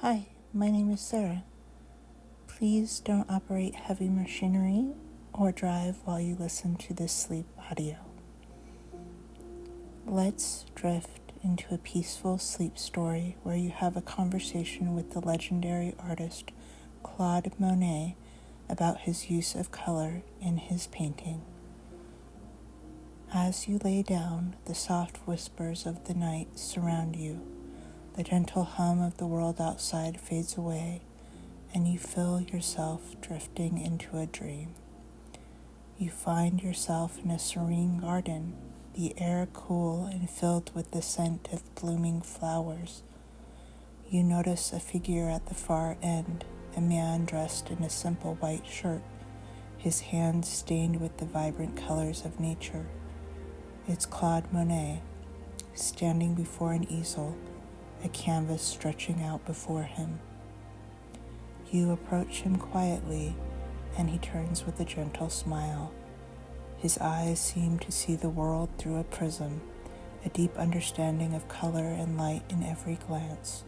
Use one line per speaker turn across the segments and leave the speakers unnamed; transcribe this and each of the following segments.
Hi, my name is Sarah. Please don't operate heavy machinery or drive while you listen to this sleep audio. Let's drift into a peaceful sleep story where you have a conversation with the legendary artist Claude Monet about his use of color in his painting. As you lay down, the soft whispers of the night surround you. The gentle hum of the world outside fades away, and you feel yourself drifting into a dream. You find yourself in a serene garden, the air cool and filled with the scent of blooming flowers. You notice a figure at the far end, a man dressed in a simple white shirt, his hands stained with the vibrant colors of nature. It's Claude Monet, standing before an easel, a canvas stretching out before him. You approach him quietly, and he turns with a gentle smile. His eyes seem to see the world through a prism, a deep understanding of color and light in every glance.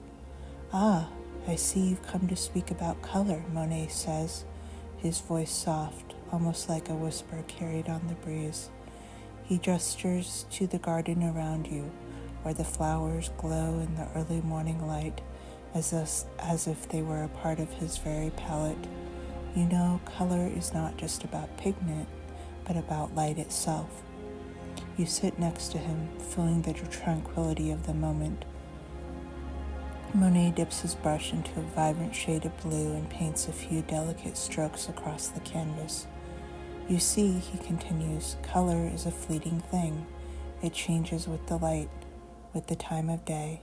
"Ah, I see you've come to speak about color," Monet says, his voice soft, almost like a whisper carried on the breeze. He gestures to the garden around you, where the flowers glow in the early morning light, as if they were a part of his very palette. You know, color is not just about pigment, but about light itself. You sit next to him, feeling the tranquility of the moment. Monet dips his brush into a vibrant shade of blue and paints a few delicate strokes across the canvas. You see, he continues, color is a fleeting thing. It changes with the light, with the time of day,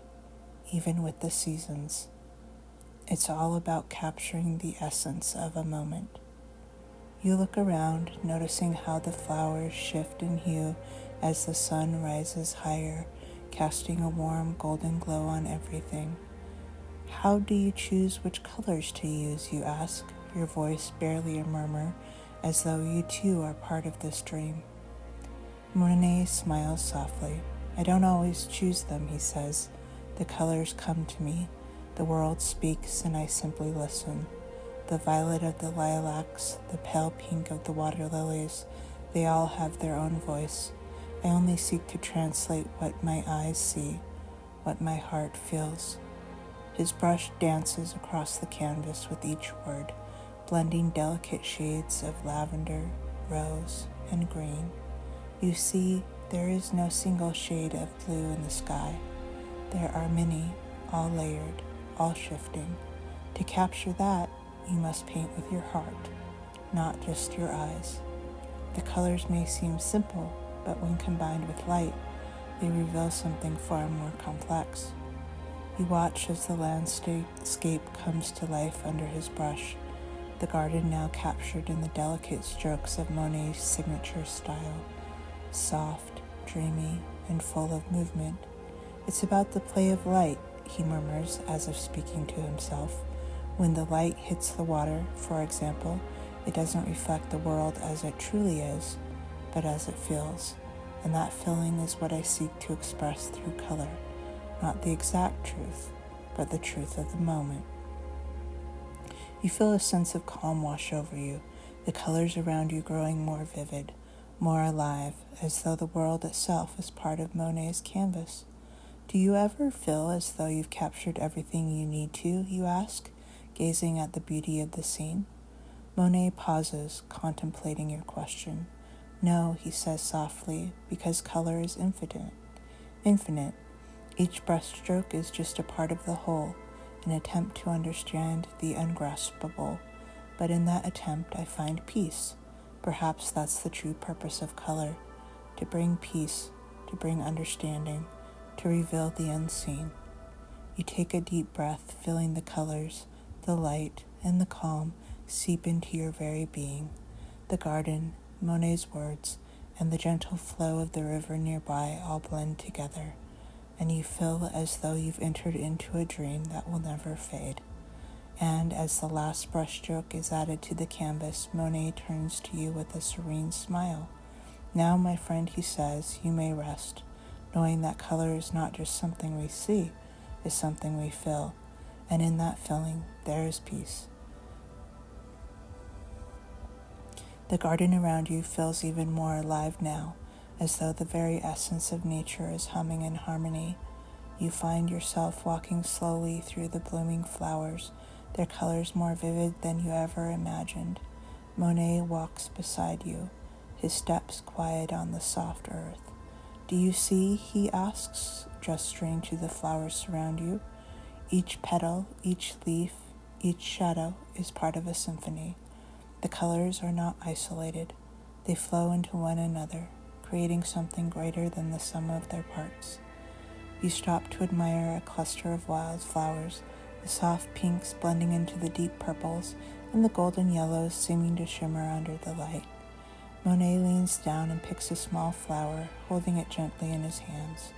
even with the seasons. It's all about capturing the essence of a moment. You look around, noticing how the flowers shift in hue as the sun rises higher, casting a warm golden glow on everything. How do you choose which colors to use, you ask, your voice barely a murmur, as though you too are part of this dream. Monet smiles softly. "I don't always choose them," he says. "The colors come to me. The world speaks and I simply listen. The violet of the lilacs, the pale pink of the water lilies, they all have their own voice. I only seek to translate what my eyes see, what my heart feels." His brush dances across the canvas with each word, blending delicate shades of lavender, rose, and green. You see, there is no single shade of blue in the sky. There are many, all layered, all shifting. To capture that, you must paint with your heart, not just your eyes. The colors may seem simple, but when combined with light, they reveal something far more complex. You watch as the landscape comes to life under his brush, the garden now captured in the delicate strokes of Monet's signature style, soft, dreamy, and full of movement. "It's about the play of light," he murmurs as if speaking to himself. "When the light hits the water, for example, it doesn't reflect the world as it truly is, but as it feels. And that feeling is what I seek to express through color, not the exact truth, but the truth of the moment." You feel a sense of calm wash over you, the colors around you growing more vivid, more alive, as though the world itself is part of Monet's canvas. "Do you ever feel as though you've captured everything you need to?" you ask, gazing at the beauty of the scene. Monet pauses, contemplating your question. "No," he says softly, "because color is infinite. Infinite. Each brushstroke is just a part of the whole, an attempt to understand the ungraspable. But in that attempt, I find peace. Perhaps that's the true purpose of color, to bring peace, to bring understanding, to reveal the unseen." You take a deep breath, feeling the colors, the light, and the calm seep into your very being. The garden, Monet's words, and the gentle flow of the river nearby all blend together, and you feel as though you've entered into a dream that will never fade. And as the last brushstroke is added to the canvas, Monet turns to you with a serene smile. "Now, my friend," he says, "you may rest, knowing that color is not just something we see, it's something we feel, and in that filling there is peace. The garden around you feels even more alive now, as though the very essence of nature is humming in harmony. You find yourself walking slowly through the blooming flowers, their colors more vivid than you ever imagined. Monet walks beside you, his steps quiet on the soft earth. Do you see, he asks, gesturing to the flowers surround you. Each petal, each leaf, each shadow is part of a symphony. The colors are not isolated. They flow into one another, creating something greater than the sum of their parts. You stop to admire a cluster of wildflowers, the soft pinks blending into the deep purples, and the golden yellows seeming to shimmer under the light. Monet leans down and picks a small flower, holding it gently in his hands.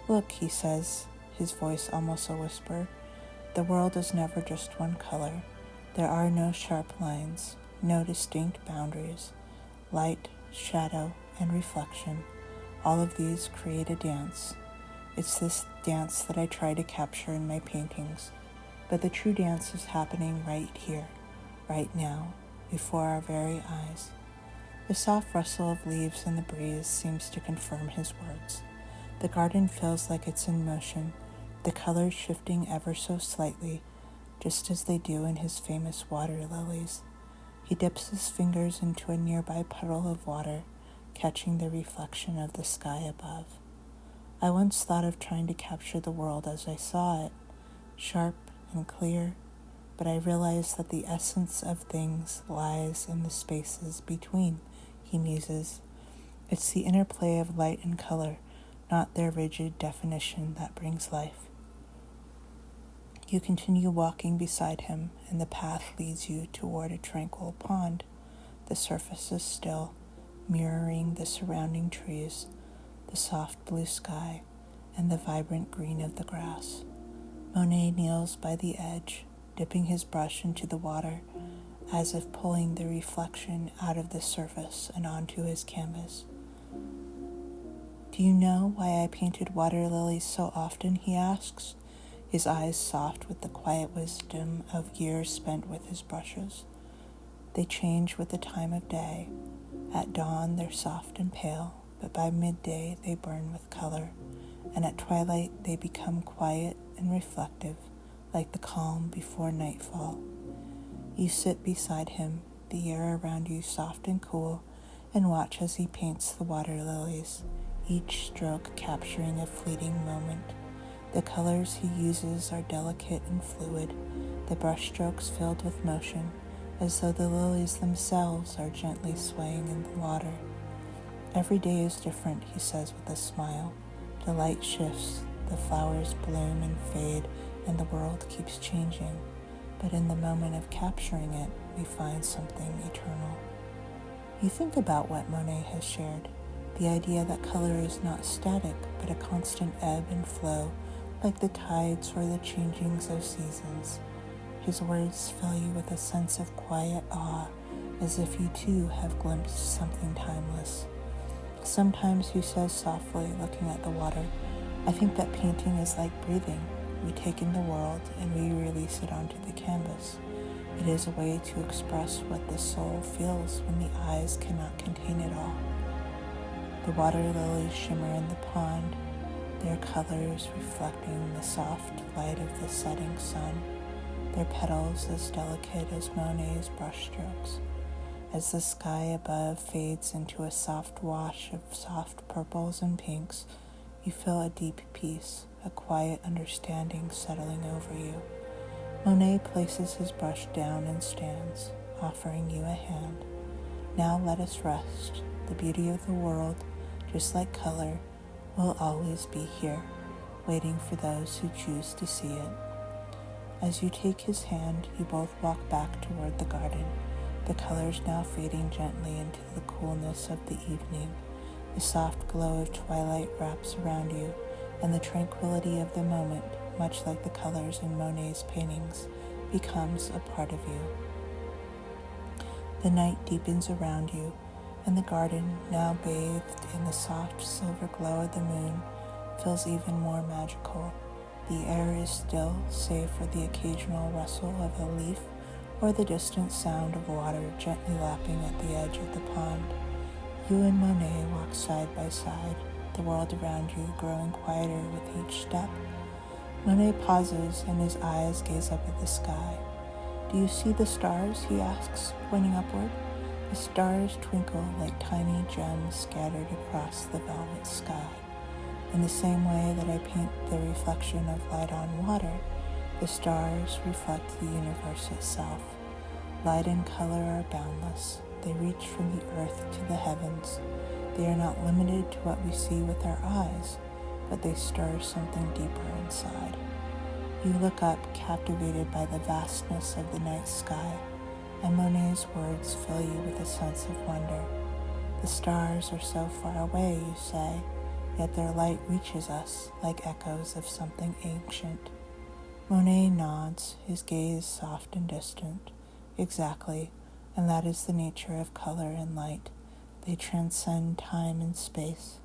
Look, he says, his voice almost a whisper. The world is never just one color. There are no sharp lines, no distinct boundaries. Light, shadow, and reflection, all of these create a dance. It's this dance that I try to capture in my paintings, but the true dance is happening right here, right now, before our very eyes. The soft rustle of leaves in the breeze seems to confirm his words. The garden feels like it's in motion, the colors shifting ever so slightly, just as they do in his famous water lilies. He dips his fingers into a nearby puddle of water, catching the reflection of the sky above. I once thought of trying to capture the world as I saw it, sharp and clear, but I realized that the essence of things lies in the spaces between, he muses. It's the interplay of light and color, not their rigid definition, that brings life. You continue walking beside him, and the path leads you toward a tranquil pond. The surface is still, mirroring the surrounding trees, the soft blue sky, and the vibrant green of the grass. Monet kneels by the edge, dipping his brush into the water, as if pulling the reflection out of the surface and onto his canvas. Do you know why I painted water lilies so often, he asks, his eyes soft with the quiet wisdom of years spent with his brushes. They change with the time of day. At dawn they're soft and pale, but by midday they burn with color, and at twilight they become quiet and reflective, like the calm before nightfall. You sit beside him, the air around you soft and cool, and watch as he paints the water lilies, each stroke capturing a fleeting moment. The colors he uses are delicate and fluid, the brushstrokes filled with motion, as though the lilies themselves are gently swaying in the water. Every day is different, he says with a smile. The light shifts, the flowers bloom and fade, and the world keeps changing. But in the moment of capturing it, we find something eternal. You think about what Monet has shared, the idea that color is not static, but a constant ebb and flow, like the tides or the changings of seasons. His words fill you with a sense of quiet awe, as if you too have glimpsed something timeless. Sometimes he says softly, looking at the water, I think that painting is like breathing. We take in the world and we release it onto the canvas. It is a way to express what the soul feels when the eyes cannot contain it all. The water lilies shimmer in the pond, their colors reflecting the soft light of the setting sun, their petals as delicate as Monet's brushstrokes. As the sky above fades into a soft wash of soft purples and pinks, you feel a deep peace, a quiet understanding settling over you. Monet places his brush down and stands, offering you a hand. Now let us rest. The beauty of the world, just like color, will always be here, waiting for those who choose to see it. As you take his hand, you both walk back toward the garden, the colors now fading gently into the coolness of the evening. The soft glow of twilight wraps around you, and the tranquility of the moment, much like the colors in Monet's paintings, becomes a part of you. The night deepens around you, and the garden, now bathed in the soft silver glow of the moon, feels even more magical. The air is still, save for the occasional rustle of a leaf or the distant sound of water gently lapping at the edge of the pond. You and Monet walk side by side, the world around you growing quieter with each step. Monet pauses and his eyes gaze up at the sky. Do you see the stars? He asks, pointing upward. The stars twinkle like tiny gems scattered across the velvet sky. In the same way that I paint the reflection of light on water, the stars reflect the universe itself. Light and color are boundless. They reach from the earth to the heavens. They are not limited to what we see with our eyes, but they stir something deeper inside. You look up, captivated by the vastness of the night sky, and Monet's words fill you with a sense of wonder. The stars are so far away, you say, yet their light reaches us like echoes of something ancient. Monet nods, his gaze soft and distant. Exactly, and that is the nature of color and light. They transcend time and space.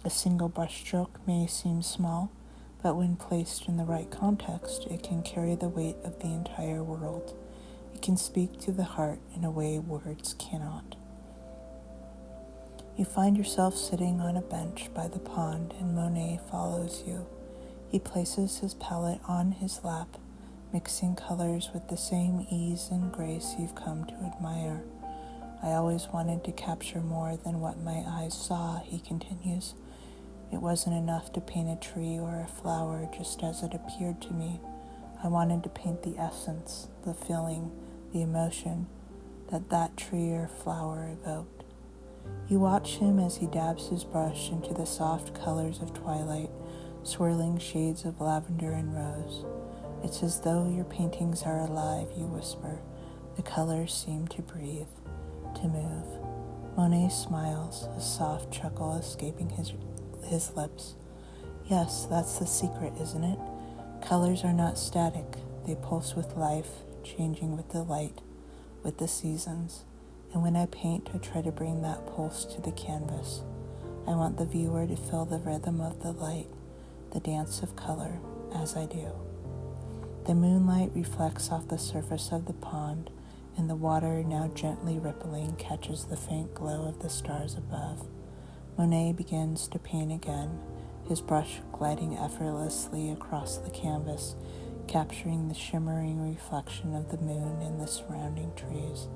A single brushstroke may seem small, but when placed in the right context, it can carry the weight of the entire world. It can speak to the heart in a way words cannot. You find yourself sitting on a bench by the pond, and Monet follows you. He places his palette on his lap, mixing colors with the same ease and grace you've come to admire. I always wanted to capture more than what my eyes saw, he continues. It wasn't enough to paint a tree or a flower just as it appeared to me. I wanted to paint the essence, the feeling, the emotion that tree or flower evoked. You watch him as he dabs his brush into the soft colors of twilight, swirling shades of lavender and rose. It's as though your paintings are alive, you whisper. The colors seem to breathe, to move. Monet smiles, a soft chuckle escaping his lips. Yes, that's the secret, isn't it? Colors are not static. They pulse with life, changing with the light, with the seasons. And when I paint, I try to bring that pulse to the canvas. I want the viewer to feel the rhythm of the light, the dance of color, as I do. The moonlight reflects off the surface of the pond, and the water, now gently rippling, catches the faint glow of the stars above. Monet begins to paint again, his brush gliding effortlessly across the canvas, capturing the shimmering reflection of the moon and the surrounding trees.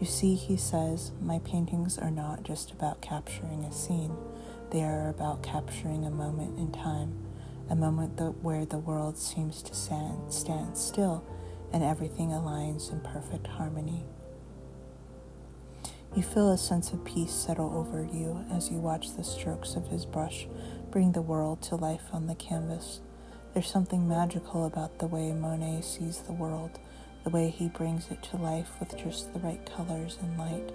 You see, he says, my paintings are not just about capturing a scene. They are about capturing a moment in time, a moment where the world seems to stand still and everything aligns in perfect harmony. You feel a sense of peace settle over you as you watch the strokes of his brush bring the world to life on the canvas. There's something magical about the way Monet sees the world, the way he brings it to life with just the right colors and light.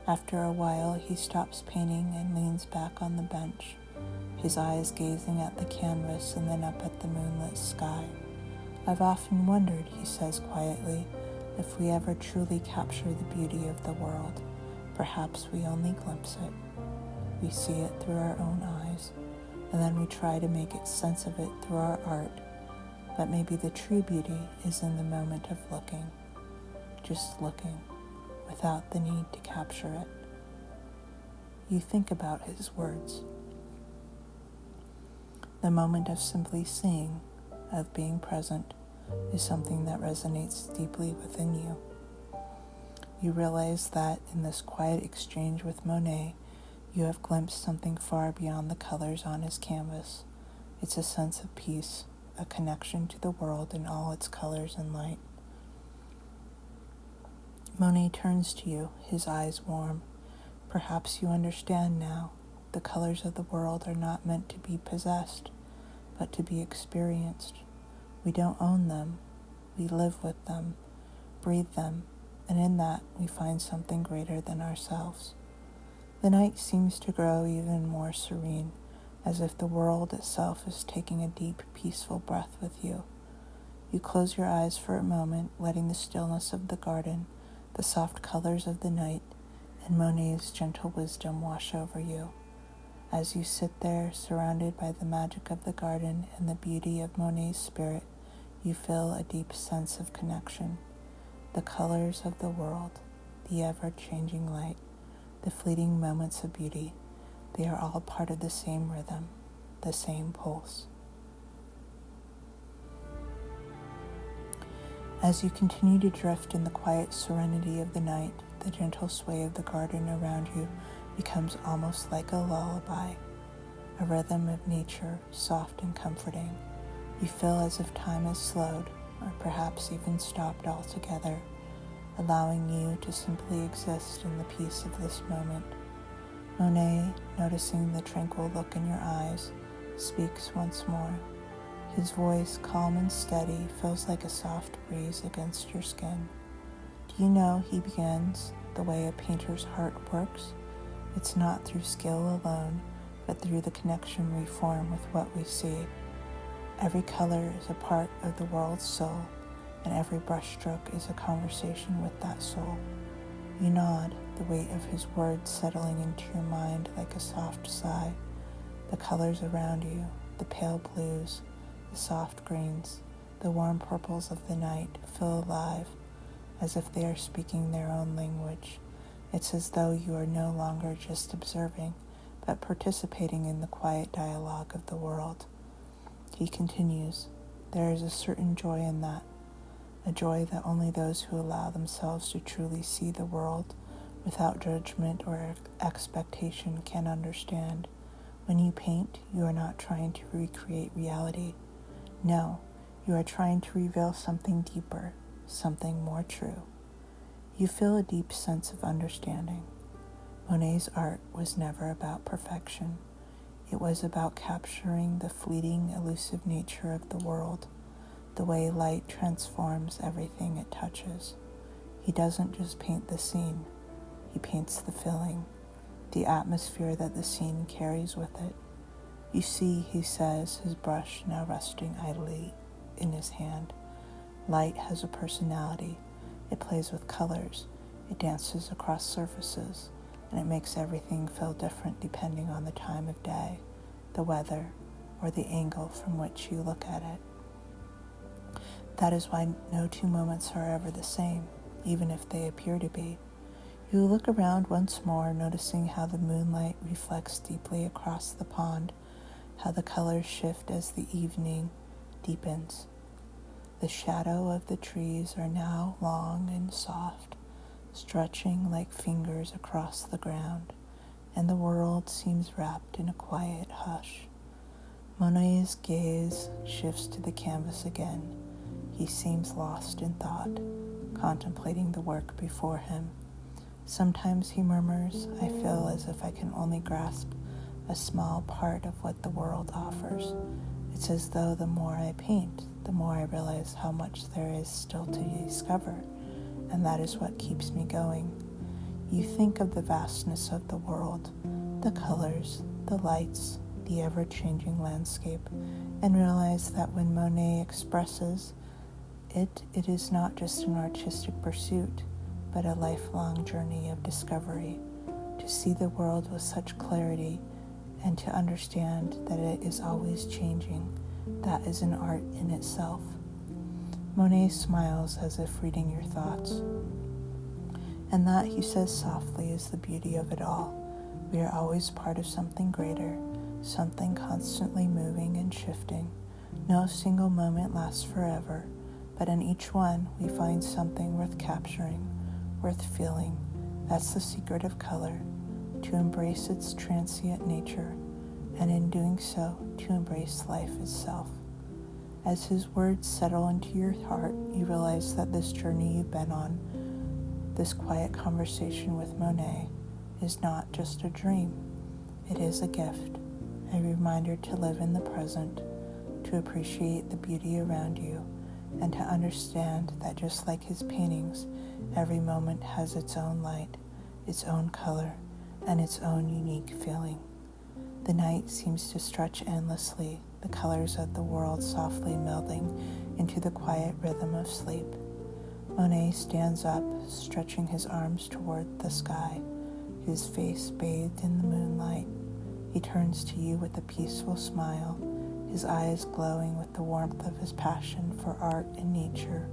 After a while, he stops painting and leans back on the bench, his eyes gazing at the canvas and then up at the moonlit sky. I've often wondered, he says quietly, if we ever truly capture the beauty of the world. Perhaps we only glimpse it. We see it through our own eyes, and then we try to make sense of it through our art. But maybe the true beauty is in the moment of looking, just looking, without the need to capture it. You think about his words. The moment of simply seeing, of being present, is something that resonates deeply within you. You realize that in this quiet exchange with Monet, you have glimpsed something far beyond the colors on his canvas. It's a sense of peace, a connection to the world in all its colors and light. Monet turns to you, his eyes warm. Perhaps you understand now. The colors of the world are not meant to be possessed, but to be experienced. We don't own them. We live with them, breathe them, and in that we find something greater than ourselves. The night seems to grow even more serene, as if the world itself is taking a deep, peaceful breath with you. You close your eyes for a moment, letting the stillness of the garden, the soft colors of the night, and Monet's gentle wisdom wash over you. As you sit there, surrounded by the magic of the garden and the beauty of Monet's spirit, you feel a deep sense of connection. The colors of the world, the ever-changing light, the fleeting moments of beauty, they are all part of the same rhythm, the same pulse. As you continue to drift in the quiet serenity of the night, the gentle sway of the garden around you becomes almost like a lullaby, a rhythm of nature, soft and comforting. You feel as if time has slowed, or perhaps even stopped altogether, allowing you to simply exist in the peace of this moment. Monet, noticing the tranquil look in your eyes, speaks once more. His voice, calm and steady, feels like a soft breeze against your skin. Do you know, he begins, the way a painter's heart works? It's not through skill alone, but through the connection we form with what we see. Every color is a part of the world's soul, and every brushstroke is a conversation with that soul. You nod, the weight of his words settling into your mind like a soft sigh. The colors around you, the pale blues, the soft greens, the warm purples of the night feel alive, as if they are speaking their own language. It's as though you are no longer just observing, but participating in the quiet dialogue of the world. He continues, there is a certain joy in that, a joy that only those who allow themselves to truly see the world without judgment or expectation can understand. When you paint, you are not trying to recreate reality. No, you are trying to reveal something deeper, something more true. You feel a deep sense of understanding. Monet's art was never about perfection. It was about capturing the fleeting, elusive nature of the world, the way light transforms everything it touches. He doesn't just paint the scene, he paints the feeling, the atmosphere that the scene carries with it. You see, he says, his brush now resting idly in his hand. Light has a personality. It plays with colors, it dances across surfaces, and it makes everything feel different depending on the time of day, the weather, or the angle from which you look at it. That is why no two moments are ever the same, even if they appear to be. You look around once more, noticing how the moonlight reflects deeply across the pond, how the colors shift as the evening deepens. The shadow of the trees are now long and soft, stretching like fingers across the ground, and the world seems wrapped in a quiet hush. Monet's gaze shifts to the canvas again. He seems lost in thought, contemplating the work before him. Sometimes he murmurs, I feel as if I can only grasp a small part of what the world offers. It's as though the more I paint, the more I realize how much there is still to discover, and that is what keeps me going. You think of the vastness of the world, the colors, the lights, the ever-changing landscape, and realize that when Monet expresses it is not just an artistic pursuit, but a lifelong journey of discovery. To see the world with such clarity and to understand that it is always changing, that is an art in itself. Monet smiles as if reading your thoughts. And that, he says softly, is the beauty of it all. We are always part of something greater, something constantly moving and shifting. No single moment lasts forever, but in each one we find something worth capturing, worth feeling. That's the secret of color, to embrace its transient nature, and in doing so, to embrace life itself. As his words settle into your heart, you realize that this journey you've been on, this quiet conversation with Monet, is not just a dream. It is a gift, a reminder to live in the present, to appreciate the beauty around you, and to understand that just like his paintings, every moment has its own light, its own color, and its own unique feeling. The night seems to stretch endlessly, the colors of the world softly melding into the quiet rhythm of sleep. Monet stands up, stretching his arms toward the sky, his face bathed in the moonlight. He turns to you with a peaceful smile, his eyes glowing with the warmth of his passion for art and nature.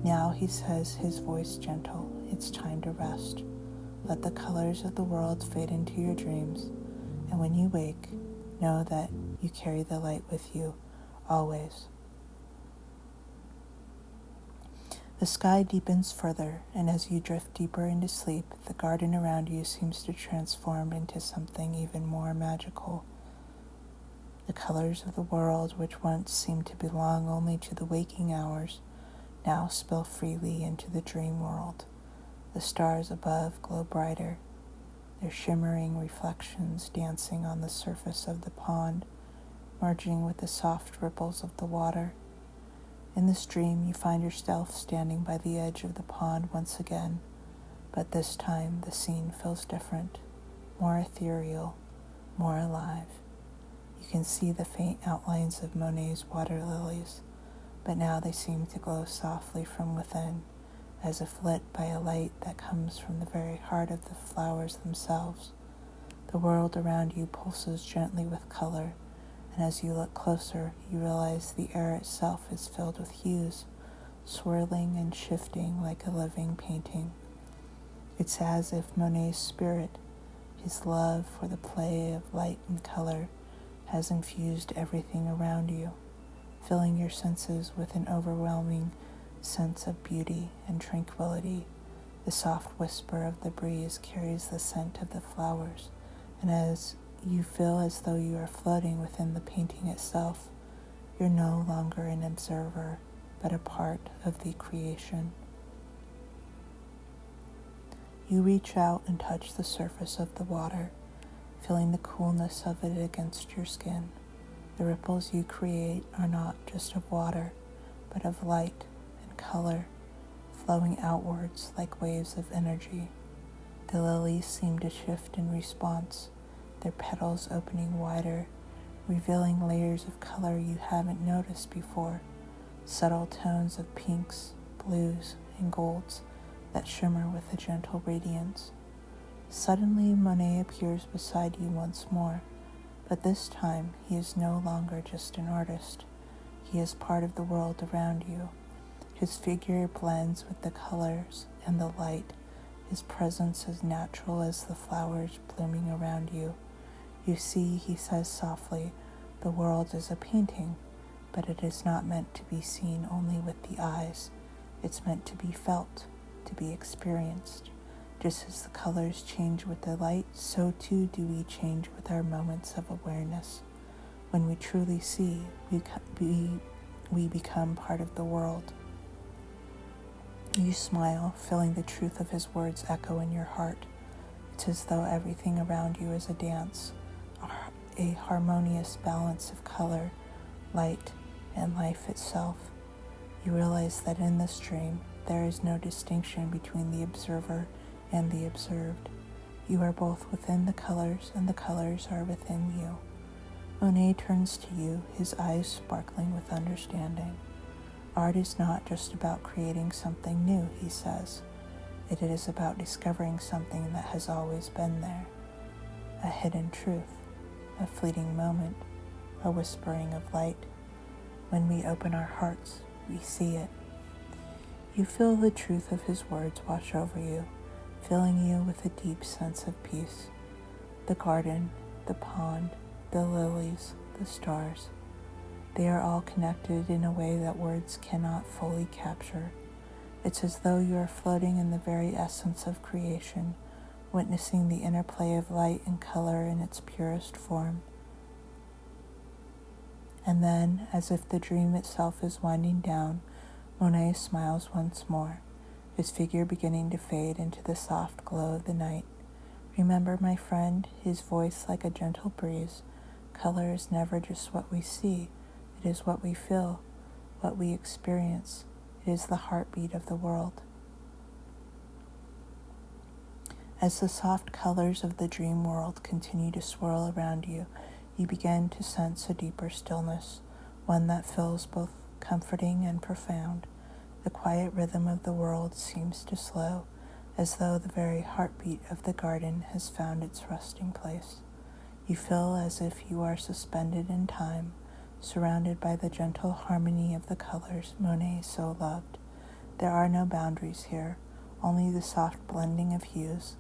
Now he says, his voice gentle, it's time to rest. Let the colors of the world fade into your dreams, and when you wake, know that you carry the light with you, always. The sky deepens further, and as you drift deeper into sleep, the garden around you seems to transform into something even more magical. The colors of the world, which once seemed to belong only to the waking hours, now spill freely into the dream world. The stars above glow brighter, their shimmering reflections dancing on the surface of the pond, merging with the soft ripples of the water. In this dream, you find yourself standing by the edge of the pond once again, but this time the scene feels different, more ethereal, more alive. You can see the faint outlines of Monet's water lilies, but now they seem to glow softly from within, as if lit by a light that comes from the very heart of the flowers themselves. The world around you pulses gently with color, and as you look closer, you realize the air itself is filled with hues, swirling and shifting like a living painting. It's as if Monet's spirit, his love for the play of light and color, has infused everything around you, filling your senses with an overwhelming sense of beauty and tranquility. The soft whisper of the breeze carries the scent of the flowers, and as you feel as though you are floating within the painting itself, you're no longer an observer, but a part of the creation. You reach out and touch the surface of the water, feeling the coolness of it against your skin. The ripples you create are not just of water, but of light and color, flowing outwards like waves of energy. The lilies seem to shift in response, their petals opening wider, revealing layers of color you haven't noticed before, subtle tones of pinks, blues, and golds that shimmer with a gentle radiance. Suddenly, Monet appears beside you once more, but this time he is no longer just an artist. He is part of the world around you. His figure blends with the colors and the light, his presence as natural as the flowers blooming around you. You see, he says softly, the world is a painting, but it is not meant to be seen only with the eyes. It's meant to be felt, to be experienced. Just as the colors change with the light, so too do we change with our moments of awareness. When we truly see, we become part of the world. You smile, feeling the truth of his words echo in your heart. It's as though everything around you is a dance, a harmonious balance of color, light, and life itself. You realize that in this dream, there is no distinction between the observer and the observed. You are both within the colors, and the colors are within you. Monet turns to you, his eyes sparkling with understanding. Art is not just about creating something new, he says. It is about discovering something that has always been there. A hidden truth, a fleeting moment, a whispering of light. When we open our hearts, we see it. You feel the truth of his words wash over you, filling you with a deep sense of peace. The garden, the pond, the lilies, the stars, they are all connected in a way that words cannot fully capture. It's as though you are floating in the very essence of creation, witnessing the interplay of light and color in its purest form. And then, as if the dream itself is winding down, Monet smiles once more, his figure beginning to fade into the soft glow of the night. Remember, my friend, his voice like a gentle breeze. Color is never just what we see. It is what we feel, what we experience. It is the heartbeat of the world. As the soft colors of the dream world continue to swirl around you, you begin to sense a deeper stillness, one that feels both comforting and profound. The quiet rhythm of the world seems to slow, as though the very heartbeat of the garden has found its resting place. You feel as if you are suspended in time, surrounded by the gentle harmony of the colors Monet so loved. There are no boundaries here, only the soft blending of hues,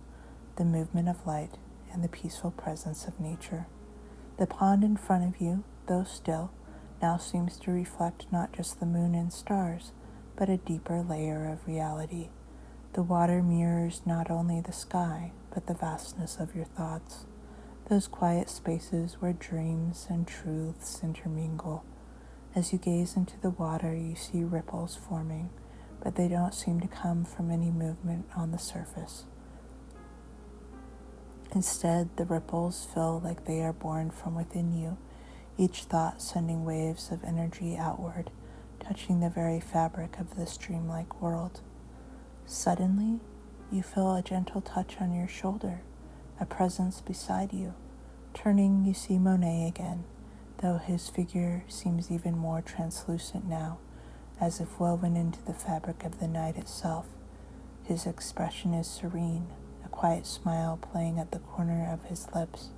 the movement of light, and the peaceful presence of nature. The pond in front of you, though still, now seems to reflect not just the moon and stars, but a deeper layer of reality. The water mirrors not only the sky, but the vastness of your thoughts, those quiet spaces where dreams and truths intermingle. As you gaze into the water, you see ripples forming, but they don't seem to come from any movement on the surface. Instead, the ripples feel like they are born from within you, each thought sending waves of energy outward, touching the very fabric of this dreamlike world. Suddenly, you feel a gentle touch on your shoulder, a presence beside you. Turning, you see Monet again, though his figure seems even more translucent now, as if woven into the fabric of the night itself. His expression is serene, a quiet smile playing at the corner of his lips.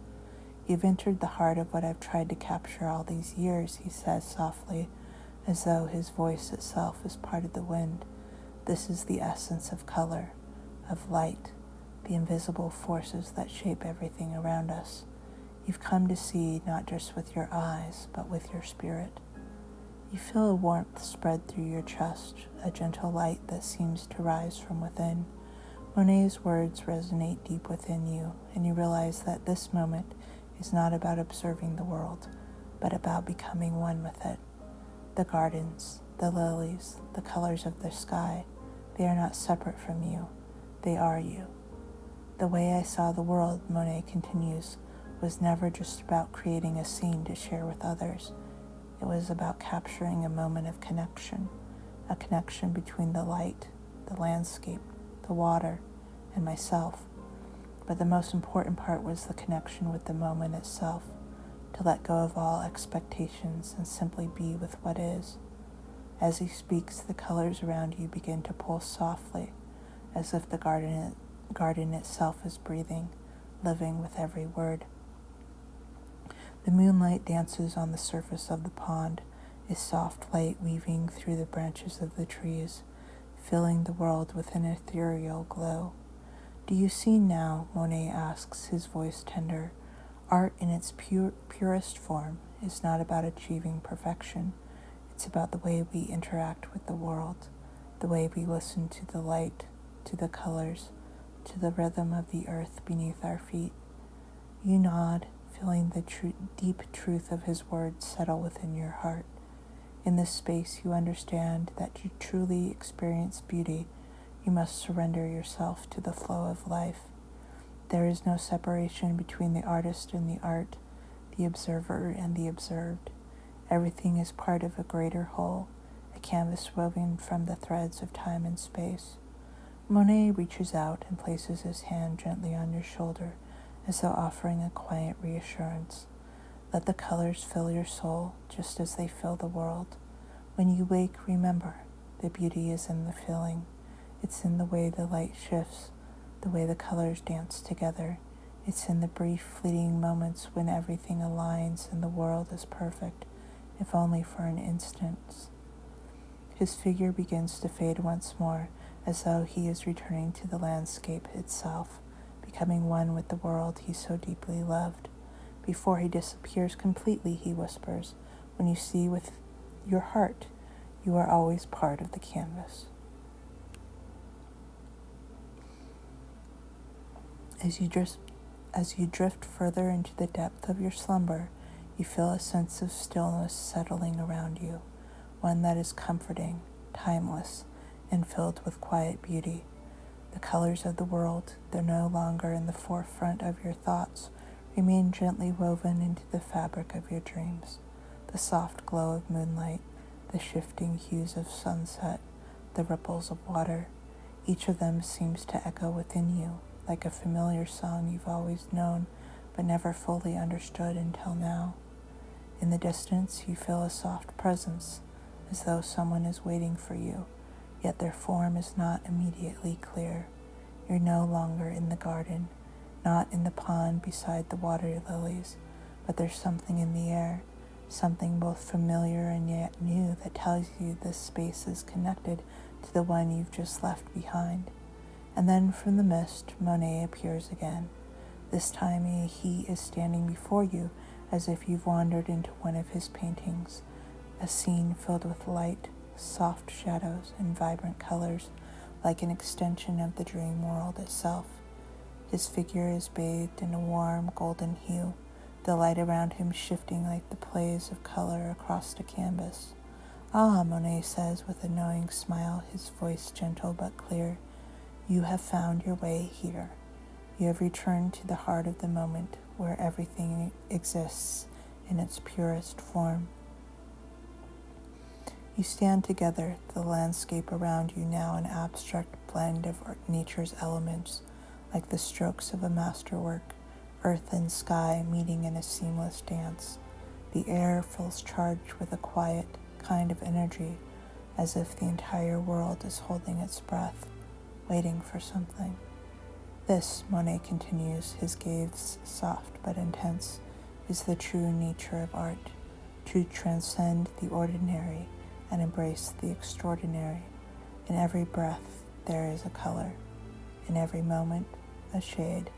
You've entered the heart of what I've tried to capture all these years, he says softly, as though his voice itself is part of the wind. This is the essence of color, of light, the invisible forces that shape everything around us. You've come to see not just with your eyes, but with your spirit. You feel a warmth spread through your chest, a gentle light that seems to rise from within. Monet's words resonate deep within you, and you realize that this moment is not about observing the world, but about becoming one with it. The gardens, the lilies, the colors of the sky, they are not separate from you. They are you. The way I saw the world, Monet continues, was never just about creating a scene to share with others. It was about capturing a moment of connection, a connection between the light, the landscape, the water, and myself. But the most important part was the connection with the moment itself, to let go of all expectations and simply be with what is. As he speaks, the colors around you begin to pulse softly, as if the garden itself is breathing, living with every word. The moonlight dances on the surface of the pond, a soft light weaving through the branches of the trees, filling the world with an ethereal glow. Do you see now, Monet asks, his voice tender. Art in its purest form is not about achieving perfection. It's about the way we interact with the world, the way we listen to the light, to the colors, to the rhythm of the earth beneath our feet. You nod, feeling the deep truth of his words settle within your heart. In this space, you understand that to truly experience beauty, you must surrender yourself to the flow of life. There is no separation between the artist and the art, the observer and the observed. Everything is part of a greater whole, a canvas woven from the threads of time and space. Monet reaches out and places his hand gently on your shoulder, as though offering a quiet reassurance. Let the colors fill your soul, just as they fill the world. When you wake, remember, the beauty is in the feeling. It's in the way the light shifts, the way the colors dance together. It's in the brief, fleeting moments when everything aligns and the world is perfect, if only for an instant. His figure begins to fade once more, as though he is returning to the landscape itself, becoming one with the world he so deeply loved. Before he disappears completely, he whispers, when you see with your heart, you are always part of the canvas. As you drift further into the depth of your slumber, you feel a sense of stillness settling around you, one that is comforting, timeless, and filled with quiet beauty. The colors of the world, though no longer in the forefront of your thoughts, remain gently woven into the fabric of your dreams. The soft glow of moonlight, the shifting hues of sunset, the ripples of water, each of them seems to echo within you, like a familiar song you've always known but never fully understood until now. In the distance, you feel a soft presence, as though someone is waiting for you, yet their form is not immediately clear. You're no longer in the garden. not in the pond beside the water lilies, but there's something in the air, something both familiar and yet new that tells you this space is connected to the one you've just left behind. And then from the mist, Monet appears again. This time he is standing before you as if you've wandered into one of his paintings, a scene filled with light, soft shadows, and vibrant colors, like an extension of the dream world itself. His figure is bathed in a warm golden hue, the light around him shifting like the plays of color across the canvas. "Ah," Monet says with a knowing smile, his voice gentle but clear, "you have found your way here. You have returned to the heart of the moment where everything exists in its purest form." You stand together, the landscape around you now an abstract blend of nature's elements, like the strokes of a masterwork, earth and sky meeting in a seamless dance. The air feels charged with a quiet kind of energy, as if the entire world is holding its breath, waiting for something. This, Monet continues, his gaze soft but intense, is the true nature of art, to transcend the ordinary and embrace the extraordinary. In every breath there is a color, in every moment a shade,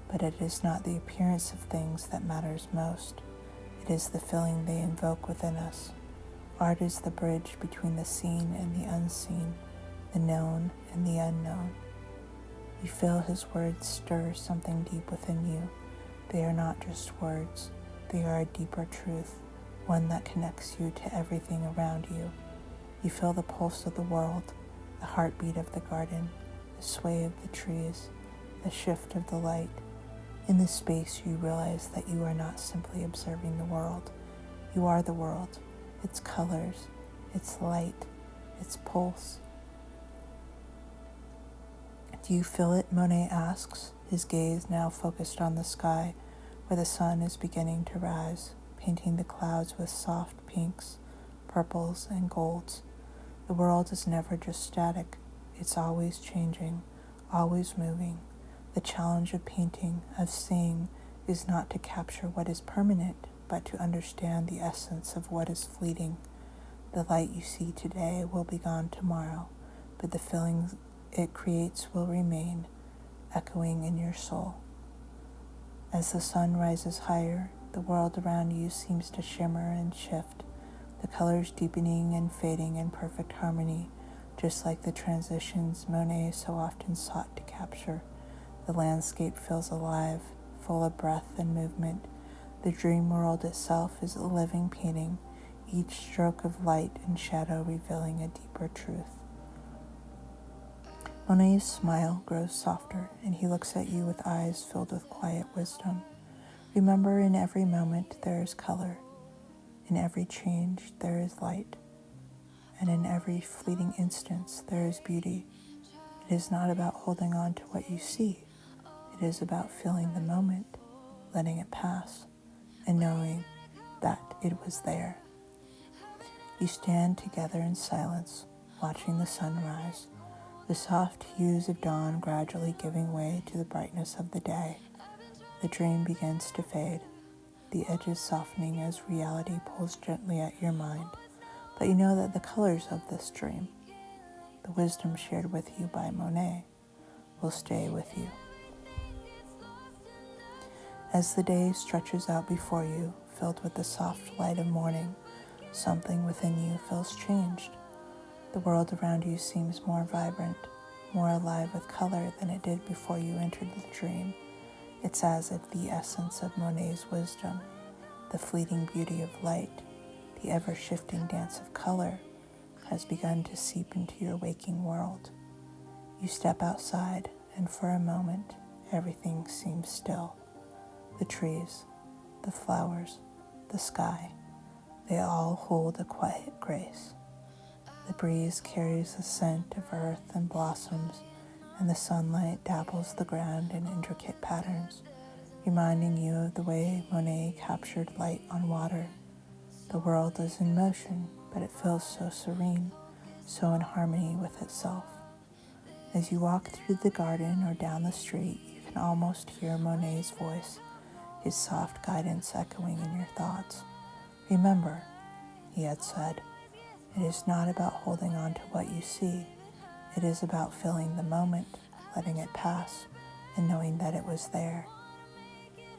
but it is not the appearance of things that matters most. It is the feeling they invoke within us. Art is the bridge between the seen and the unseen, the known and the unknown. You feel his words stir something deep within you. They are not just words, they are a deeper truth, one that connects you to everything around you. You feel the pulse of the world, the heartbeat of the garden, the sway of the trees, the shift of the light. In this space you realize that you are not simply observing the world. You are the world, its colors, its light, its pulse. "Do you feel it?" Monet asks, his gaze now focused on the sky, where the sun is beginning to rise, painting the clouds with soft pinks, purples, and golds. The world is never just static. It's always changing, always moving. The challenge of painting, of seeing, is not to capture what is permanent, but to understand the essence of what is fleeting. The light you see today will be gone tomorrow, but the feelings it creates will remain, echoing in your soul. As the sun rises higher, the world around you seems to shimmer and shift, the colors deepening and fading in perfect harmony, just like the transitions Monet so often sought to capture. The landscape feels alive, full of breath and movement. The dream world itself is a living painting, each stroke of light and shadow revealing a deeper truth. Monet's smile grows softer, and he looks at you with eyes filled with quiet wisdom. Remember, in every moment there is color. In every change there is light. And in every fleeting instance there is beauty. It is not about holding on to what you see. It is about feeling the moment, letting it pass, and knowing that it was there. You stand together in silence, watching the sun rise, the soft hues of dawn gradually giving way to the brightness of the day. The dream begins to fade, the edges softening as reality pulls gently at your mind. But you know that the colors of this dream, the wisdom shared with you by Monet, will stay with you. As the day stretches out before you, filled with the soft light of morning, something within you feels changed. The world around you seems more vibrant, more alive with color than it did before you entered the dream. It's as if the essence of Monet's wisdom, the fleeting beauty of light, the ever-shifting dance of color, has begun to seep into your waking world. You step outside, and for a moment, everything seems still. The trees, the flowers, the sky, they all hold a quiet grace. The breeze carries the scent of earth and blossoms, and the sunlight dabbles the ground in intricate patterns, reminding you of the way Monet captured light on water. The world is in motion, but it feels so serene, so in harmony with itself. As you walk through the garden or down the street, you can almost hear Monet's voice, his soft guidance echoing in your thoughts. Remember, he had said, it is not about holding on to what you see. It is about feeling the moment, letting it pass, and knowing that it was there.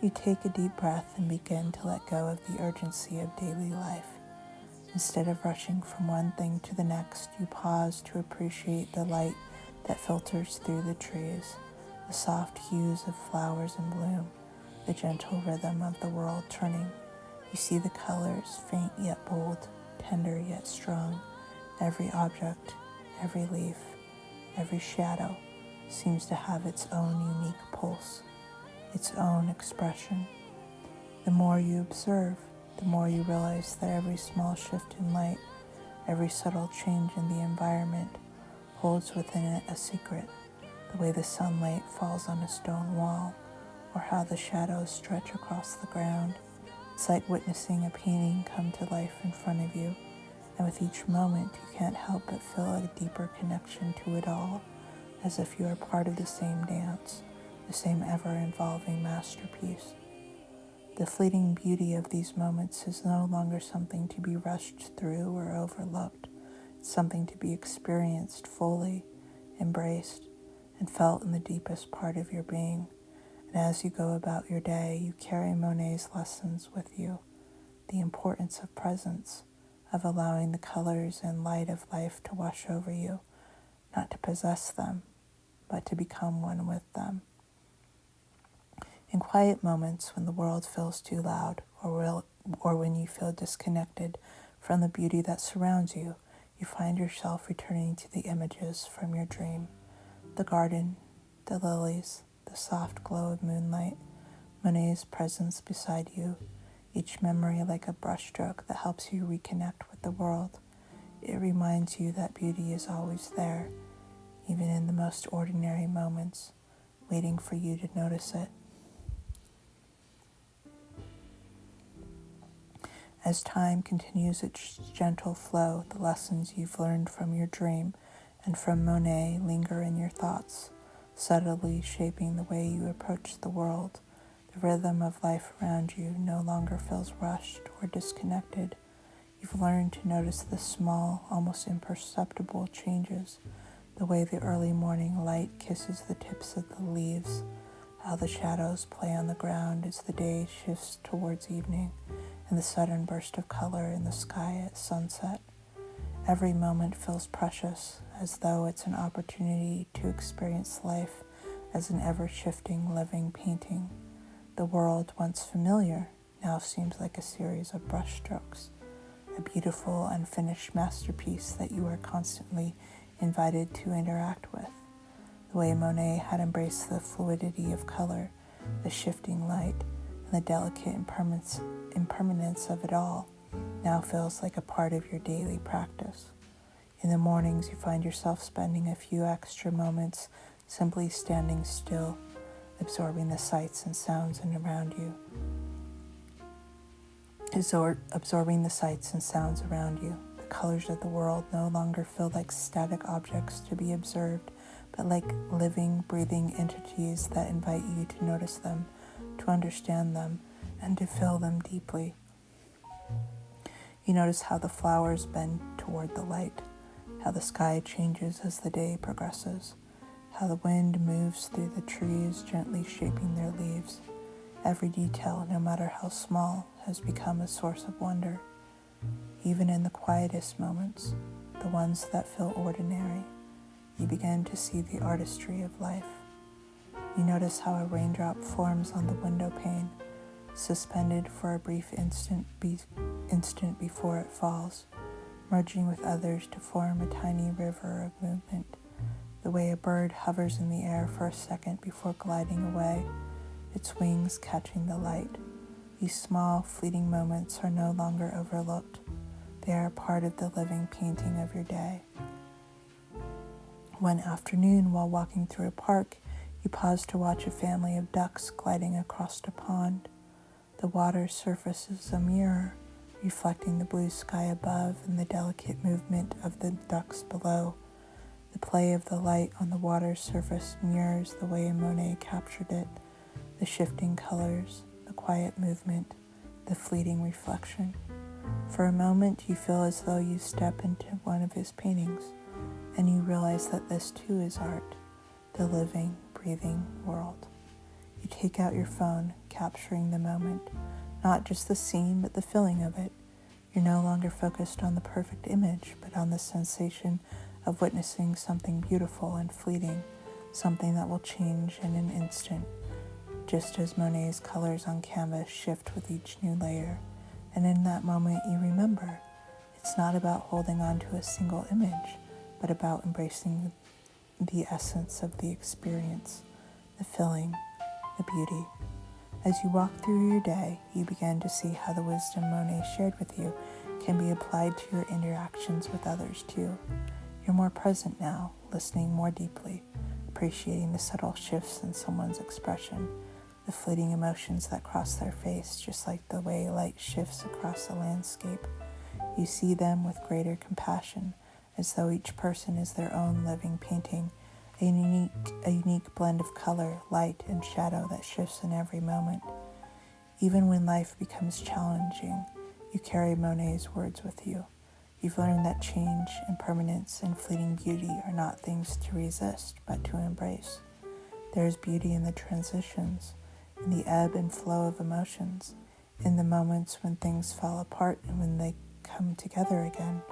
You take a deep breath and begin to let go of the urgency of daily life. Instead of rushing from one thing to the next, you pause to appreciate the light that filters through the trees, the soft hues of flowers in bloom, the gentle rhythm of the world turning. You see the colors, faint yet bold, tender yet strong. Every object, every leaf, every shadow seems to have its own unique pulse, its own expression. The more you observe, the more you realize that every small shift in light, every subtle change in the environment holds within it a secret. The way the sunlight falls on a stone wall, or how the shadows stretch across the ground. It's like witnessing a painting come to life in front of you, and with each moment you can't help but feel a deeper connection to it all, as if you are part of the same dance, the same ever-evolving masterpiece. The fleeting beauty of these moments is no longer something to be rushed through or overlooked. It's something to be experienced fully, embraced, and felt in the deepest part of your being. And as you go about your day, you carry Monet's lessons with you, the importance of presence, of allowing the colors and light of life to wash over you, not to possess them, but to become one with them. In quiet moments when the world feels too loud, or when you feel disconnected from the beauty that surrounds you, you find yourself returning to the images from your dream. The garden, the lilies, the soft glow of moonlight, Monet's presence beside you, each memory like a brushstroke that helps you reconnect with the world. It reminds you that beauty is always there, even in the most ordinary moments, waiting for you to notice it. As time continues its gentle flow, the lessons you've learned from your dream and from Monet linger in your thoughts, subtly shaping the way you approach the world. The rhythm of life around you no longer feels rushed or disconnected. You've learned to notice the small, almost imperceptible changes, the way the early morning light kisses the tips of the leaves, how the shadows play on the ground as the day shifts towards evening, and the sudden burst of color in the sky at sunset. Every moment feels precious, as though it's an opportunity to experience life as an ever-shifting, living painting. The world, once familiar, now seems like a series of brushstrokes, a beautiful, unfinished masterpiece that you are constantly invited to interact with. The way Monet had embraced the fluidity of color, the shifting light, and the delicate impermanence of it all now feels like a part of your daily practice. In the mornings, you find yourself spending a few extra moments simply standing still, absorbing the sights and sounds around you. Absorbing the sights and sounds around you. The colors of the world no longer feel like static objects to be observed, but like living, breathing entities that invite you to notice them, to understand them, and to feel them deeply. You notice how the flowers bend toward the light, how the sky changes as the day progresses, how the wind moves through the trees, gently shaping their leaves. Every detail, no matter how small, has become a source of wonder. Even in the quietest moments, the ones that feel ordinary, you begin to see the artistry of life. You notice how a raindrop forms on the window pane, suspended for a brief instant before it falls, merging with others to form a tiny river of movement. The way a bird hovers in the air for a second before gliding away, its wings catching the light. These small, fleeting moments are no longer overlooked. They are a part of the living painting of your day. One afternoon, while walking through a park, you pause to watch a family of ducks gliding across a pond. The water's surface is a mirror, reflecting the blue sky above and the delicate movement of the ducks below. The play of the light on the water's surface mirrors the way Monet captured it, the shifting colors, the quiet movement, the fleeting reflection. For a moment, you feel as though you step into one of his paintings, and you realize that this too is art, the living, breathing world. You take out your phone, capturing the moment, not just the scene, but the feeling of it. You're no longer focused on the perfect image, but on the sensation of witnessing something beautiful and fleeting, something that will change in an instant, just as Monet's colors on canvas shift with each new layer. And in that moment, you remember, it's not about holding on to a single image, but about embracing the essence of the experience, the feeling, the beauty. As you walk through your day, you begin to see how the wisdom Monet shared with you can be applied to your interactions with others too. You're more present now, listening more deeply, appreciating the subtle shifts in someone's expression, the fleeting emotions that cross their face, just like the way light shifts across a landscape. You see them with greater compassion, as though each person is their own living painting, a unique blend of color, light, and shadow that shifts in every moment. Even when life becomes challenging, you carry Monet's words with you. You've learned that change, impermanence, and fleeting beauty are not things to resist, but to embrace. There is beauty in the transitions, in the ebb and flow of emotions, in the moments when things fall apart and when they come together again.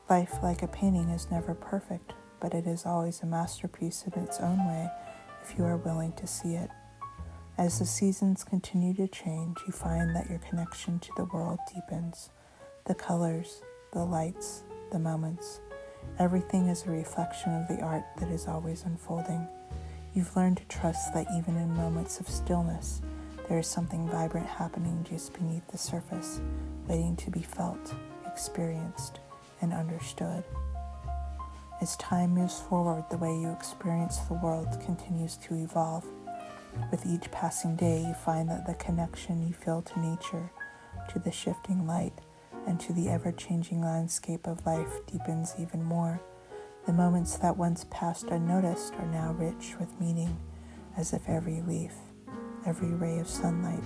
Life, like a painting, is never perfect, but it is always a masterpiece in its own way if you are willing to see it. As the seasons continue to change, you find that your connection to the world deepens. The colors, the lights, the moments, everything is a reflection of the art that is always unfolding. You've learned to trust that even in moments of stillness, there is something vibrant happening just beneath the surface, waiting to be felt, experienced, and understood. As time moves forward, the way you experience the world continues to evolve. With each passing day, you find that the connection you feel to nature, to the shifting light, and to the ever-changing landscape of life deepens even more. The moments that once passed unnoticed are now rich with meaning, as if every leaf, every ray of sunlight,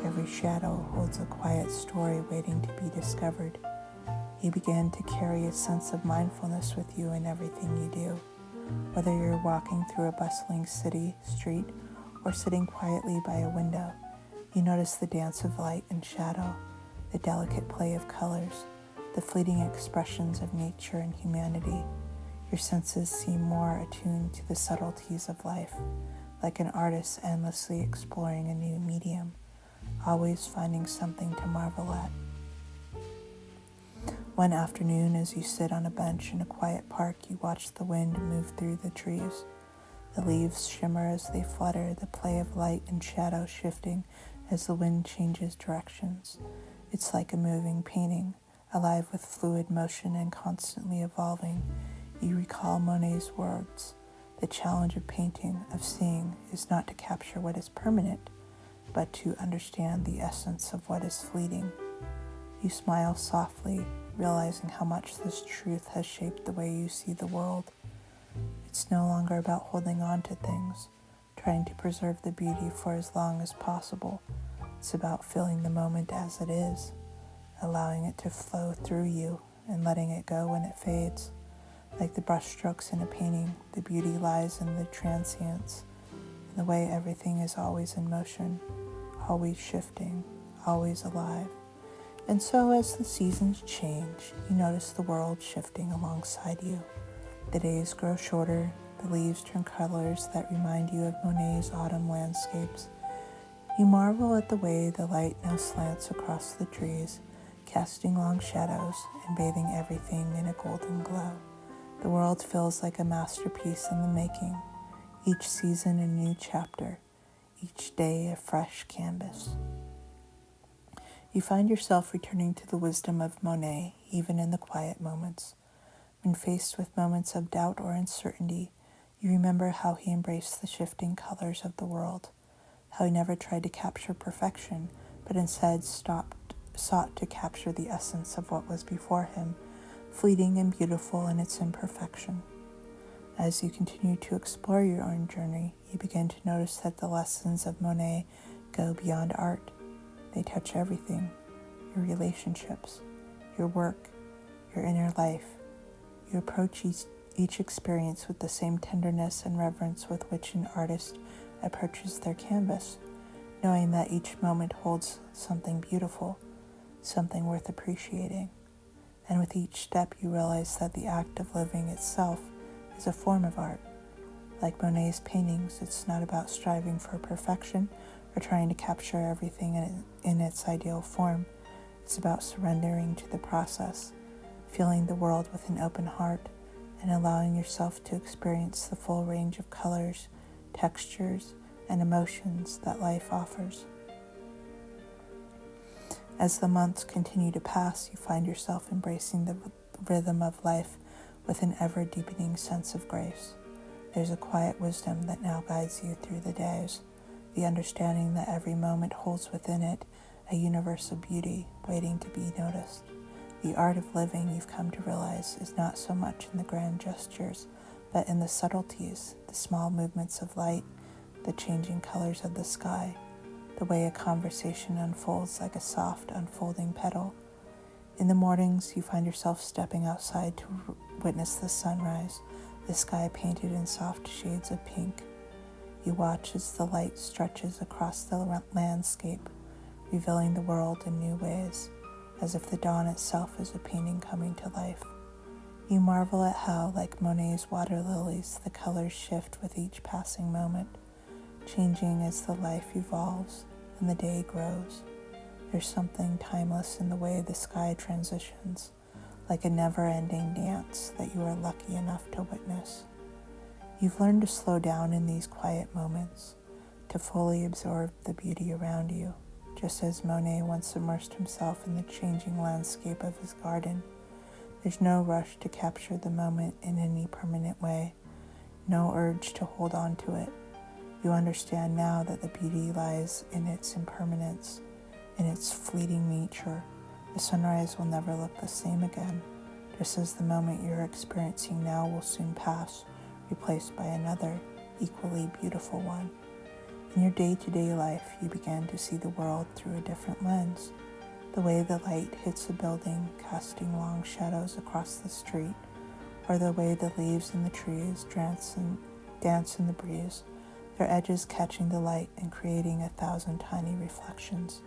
every shadow holds a quiet story waiting to be discovered. You begin to carry a sense of mindfulness with you in everything you do. Whether you're walking through a bustling city street or sitting quietly by a window, you notice the dance of light and shadow, the delicate play of colors, the fleeting expressions of nature and humanity. Your senses seem more attuned to the subtleties of life, like an artist endlessly exploring a new medium, always finding something to marvel at. One afternoon, as you sit on a bench in a quiet park, you watch the wind move through the trees. The leaves shimmer as they flutter, the play of light and shadow shifting as the wind changes directions. It's like a moving painting, alive with fluid motion and constantly evolving. You recall Monet's words. The challenge of painting, of seeing, is not to capture what is permanent, but to understand the essence of what is fleeting. You smile softly, realizing how much this truth has shaped the way you see the world. It's no longer about holding on to things, trying to preserve the beauty for as long as possible. It's about feeling the moment as it is, allowing it to flow through you and letting it go when it fades. Like the brushstrokes in a painting, the beauty lies in the transience, in the way everything is always in motion, always shifting, always alive. And so as the seasons change, you notice the world shifting alongside you. The days grow shorter, the leaves turn colors that remind you of Monet's autumn landscapes. You marvel at the way the light now slants across the trees, casting long shadows and bathing everything in a golden glow. The world feels like a masterpiece in the making, each season a new chapter, each day a fresh canvas. You find yourself returning to the wisdom of Monet, even in the quiet moments. When faced with moments of doubt or uncertainty, you remember how he embraced the shifting colors of the world, how he never tried to capture perfection, but instead sought to capture the essence of what was before him, fleeting and beautiful in its imperfection. As you continue to explore your own journey, you begin to notice that the lessons of Monet go beyond art. They touch everything: your relationships, your work, your inner life. You approach each experience with the same tenderness and reverence with which an artist approaches their canvas, knowing that each moment holds something beautiful, something worth appreciating. And with each step you realize that the act of living itself is a form of art. Like Monet's paintings, it's not about striving for perfection or trying to capture everything in its ideal form. It's about surrendering to the process, feeling the world with an open heart, and allowing yourself to experience the full range of colors, textures, and emotions that life offers. As the months continue to pass, you find yourself embracing the rhythm of life with an ever-deepening sense of grace. There's a quiet wisdom that now guides you through the days, the understanding that every moment holds within it a universe of beauty waiting to be noticed. The art of living, you've come to realize, is not so much in the grand gestures, but in the subtleties, the small movements of light, the changing colors of the sky, the way a conversation unfolds like a soft, unfolding petal. In the mornings, you find yourself stepping outside to witness the sunrise, the sky painted in soft shades of pink. You watch as the light stretches across the landscape, revealing the world in new ways, as if the dawn itself is a painting coming to life. You marvel at how, like Monet's water lilies, the colors shift with each passing moment, changing as the life evolves and the day grows. There's something timeless in the way the sky transitions, like a never-ending dance that you are lucky enough to witness. You've learned to slow down in these quiet moments, to fully absorb the beauty around you, just as Monet once immersed himself in the changing landscape of his garden. There's no rush to capture the moment in any permanent way, no urge to hold on to it. You understand now that the beauty lies in its impermanence, in its fleeting nature. The sunrise will never look the same again, just as the moment you're experiencing now will soon pass, replaced by another, equally beautiful one. In your day-to-day life, you begin to see the world through a different lens. The way the light hits a building, casting long shadows across the street, or the way the leaves in the trees dance in the breeze, their edges catching the light and creating 1,000 tiny reflections.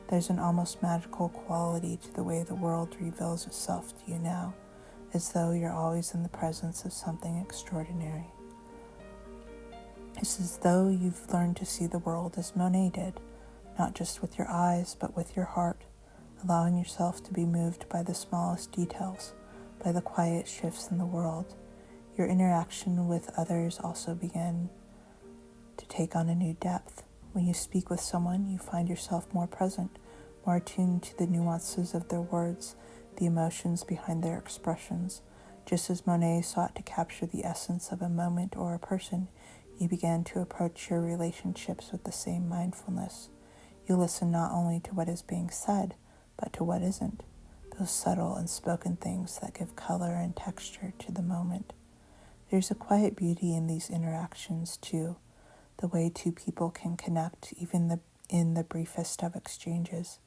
There's an almost magical quality to the way the world reveals itself to you now, as though you're always in the presence of something extraordinary. It's as though you've learned to see the world as Monet did, not just with your eyes, but with your heart, allowing yourself to be moved by the smallest details, by the quiet shifts in the world. Your interaction with others also began to take on a new depth. When you speak with someone, you find yourself more present, more attuned to the nuances of their words, the emotions behind their expressions. Just as Monet sought to capture the essence of a moment or a person, you began to approach your relationships with the same mindfulness. You listen not only to what is being said, but to what isn't, those subtle unspoken things that give color and texture to the moment. There's a quiet beauty in these interactions, too, the way two people can connect even in the briefest of exchanges.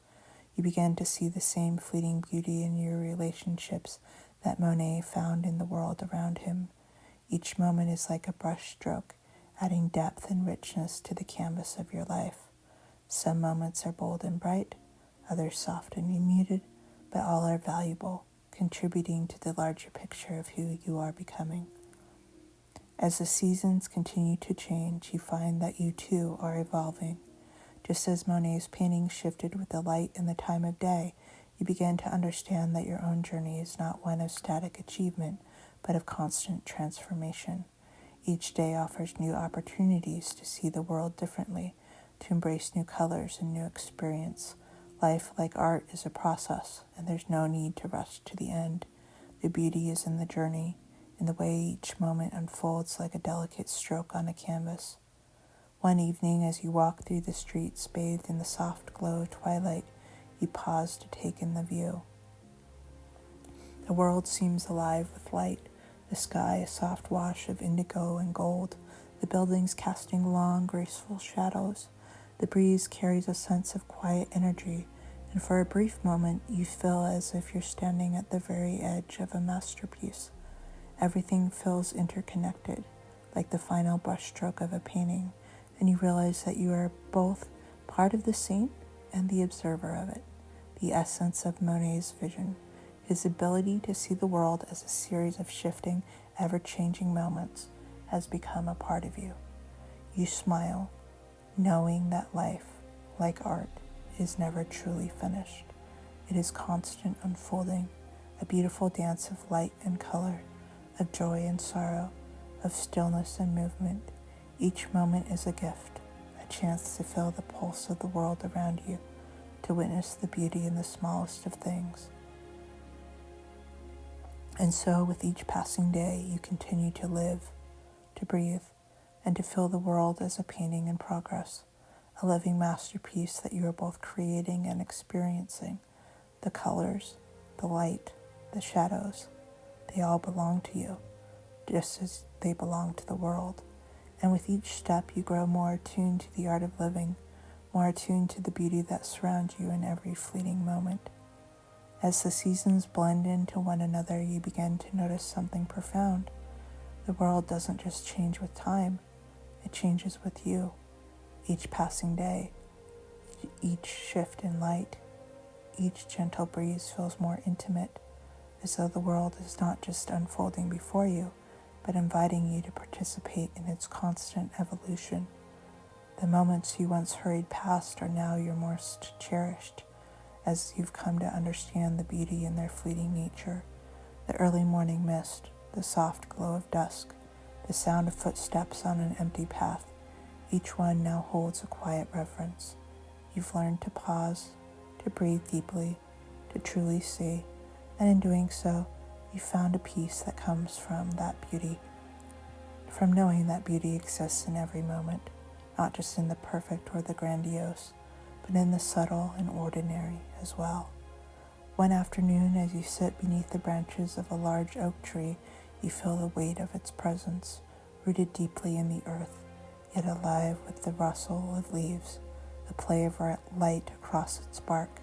You begin to see the same fleeting beauty in your relationships that Monet found in the world around him. Each moment is like a brush stroke, adding depth and richness to the canvas of your life. Some moments are bold and bright, others soft and muted, but all are valuable, contributing to the larger picture of who you are becoming. As the seasons continue to change, you find that you too are evolving. Just as Monet's paintings shifted with the light and the time of day, you begin to understand that your own journey is not one of static achievement, but of constant transformation. Each day offers new opportunities to see the world differently, to embrace new colors and new experience. Life, like art, is a process, and there's no need to rush to the end. The beauty is in the journey, in the way each moment unfolds like a delicate stroke on a canvas. One evening, as you walk through the streets bathed in the soft glow of twilight, you pause to take in the view. The world seems alive with light, the sky a soft wash of indigo and gold, the buildings casting long, graceful shadows. The breeze carries a sense of quiet energy, and for a brief moment you feel as if you're standing at the very edge of a masterpiece. Everything feels interconnected, like the final brushstroke of a painting, and you realize that you are both part of the scene and the observer of it. The essence of Monet's vision, his ability to see the world as a series of shifting, ever-changing moments, has become a part of you. You smile, knowing that life, like art, is never truly finished. It is constant unfolding, a beautiful dance of light and color, of joy and sorrow, of stillness and movement. Each moment is a gift, a chance to feel the pulse of the world around you, to witness the beauty in the smallest of things. And so, with each passing day, you continue to live, to breathe, and to feel the world as a painting in progress, a living masterpiece that you are both creating and experiencing. The colors, the light, the shadows, they all belong to you, just as they belong to the world. And with each step, you grow more attuned to the art of living, more attuned to the beauty that surrounds you in every fleeting moment. As the seasons blend into one another, you begin to notice something profound. The world doesn't just change with time, it changes with you. Each passing day, each shift in light, each gentle breeze feels more intimate, as though the world is not just unfolding before you, but inviting you to participate in its constant evolution. The moments you once hurried past are now your most cherished, as you've come to understand the beauty in their fleeting nature. The early morning mist, the soft glow of dusk, the sound of footsteps on an empty path, each one now holds a quiet reverence. You've learned to pause, to breathe deeply, to truly see, and in doing so, you found a peace that comes from that beauty, from knowing that beauty exists in every moment, not just in the perfect or the grandiose, but in the subtle and ordinary as well. One afternoon, as you sit beneath the branches of a large oak tree, you feel the weight of its presence, rooted deeply in the earth, yet alive with the rustle of leaves, the play of light across its bark.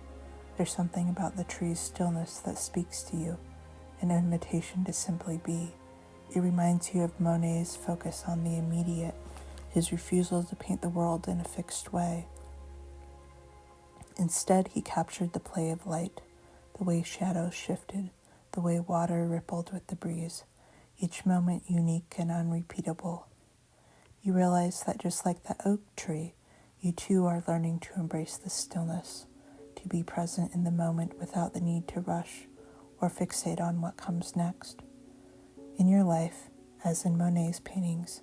There's something about the tree's stillness that speaks to you, an invitation to simply be. It reminds you of Monet's focus on the immediate, his refusal to paint the world in a fixed way. Instead, he captured the play of light, the way shadows shifted, the way water rippled with the breeze, each moment unique and unrepeatable. You realize that just like the oak tree, you too are learning to embrace the stillness, to be present in the moment without the need to rush or fixate on what comes next. In your life, as in Monet's paintings,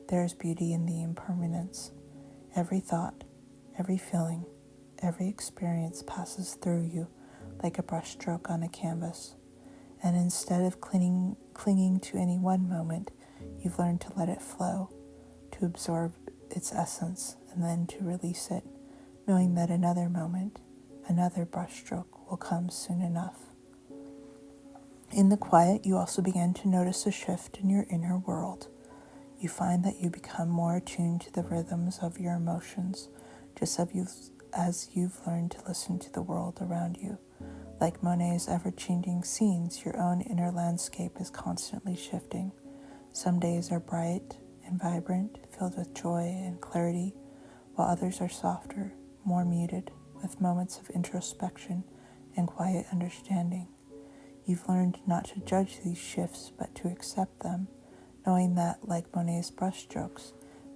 there is beauty in the impermanence. Every thought, every feeling, every experience passes through you like a brushstroke on a canvas. And instead of clinging to any one moment, you've learned to let it flow, to absorb its essence, and then to release it, knowing that another moment, another brushstroke will come soon enough. In the quiet, you also begin to notice a shift in your inner world. You find that you become more attuned to the rhythms of your emotions, just as you've learned to listen to the world around you. Like Monet's ever-changing scenes, your own inner landscape is constantly shifting. Some days are bright and vibrant, filled with joy and clarity, while others are softer, more muted, with moments of introspection and quiet understanding. You've learned not to judge these shifts, but to accept them, knowing that, like Monet's brushstrokes,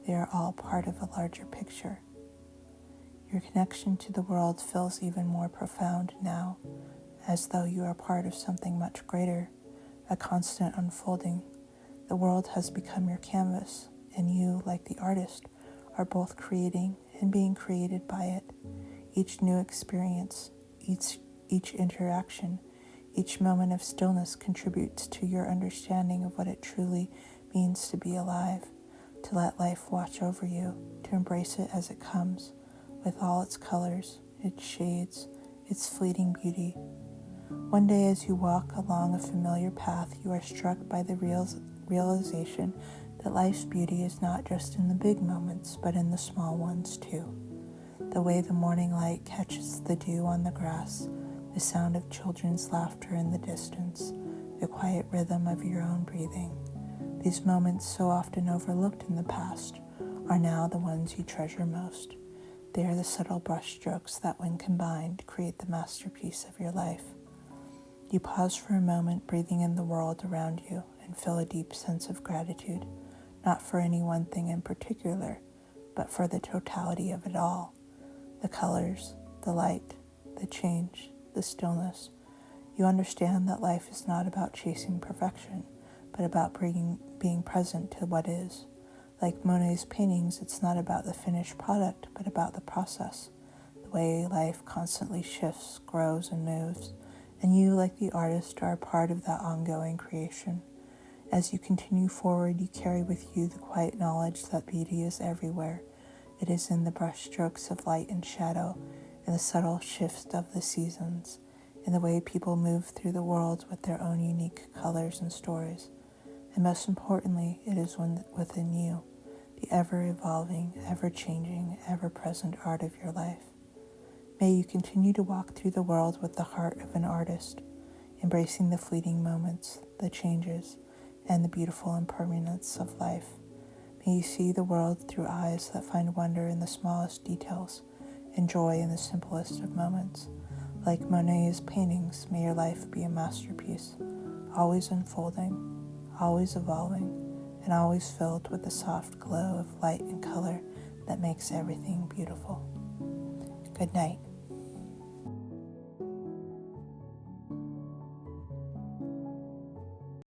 they are all part of a larger picture. Your connection to the world feels even more profound now, as though you are part of something much greater, a constant unfolding. The world has become your canvas, and you, like the artist, are both creating and being created by it. Each new experience, each interaction, each moment of stillness contributes to your understanding of what it truly means to be alive, to let life watch over you, to embrace it as it comes, with all its colors, its shades, its fleeting beauty. One day as you walk along a familiar path, you are struck by the realization that life's beauty is not just in the big moments, but in the small ones too. The way the morning light catches the dew on the grass, the sound of children's laughter in the distance, the quiet rhythm of your own breathing. These moments, so often overlooked in the past, are now the ones you treasure most. They are the subtle brushstrokes that, when combined, create the masterpiece of your life. You pause for a moment, breathing in the world around you, and feel a deep sense of gratitude, not for any one thing in particular, but for the totality of it all. The colors, the light, the change, the stillness. You understand that life is not about chasing perfection, but about being present to what is. Like Monet's paintings, it's not about the finished product, but about the process, the way life constantly shifts, grows, and moves. And you, like the artist, are a part of that ongoing creation. As you continue forward, you carry with you the quiet knowledge that beauty is everywhere. It is in the brushstrokes of light and shadow, in the subtle shifts of the seasons, in the way people move through the world with their own unique colors and stories. And most importantly, it is within you, the ever-evolving, ever-changing, ever-present art of your life. May you continue to walk through the world with the heart of an artist, embracing the fleeting moments, the changes, and the beautiful impermanence of life. May you see the world through eyes that find wonder in the smallest details and joy in the simplest of moments. Like Monet's paintings, may your life be a masterpiece, always unfolding, always evolving, and always filled with the soft glow of light and color that makes everything beautiful. Good night.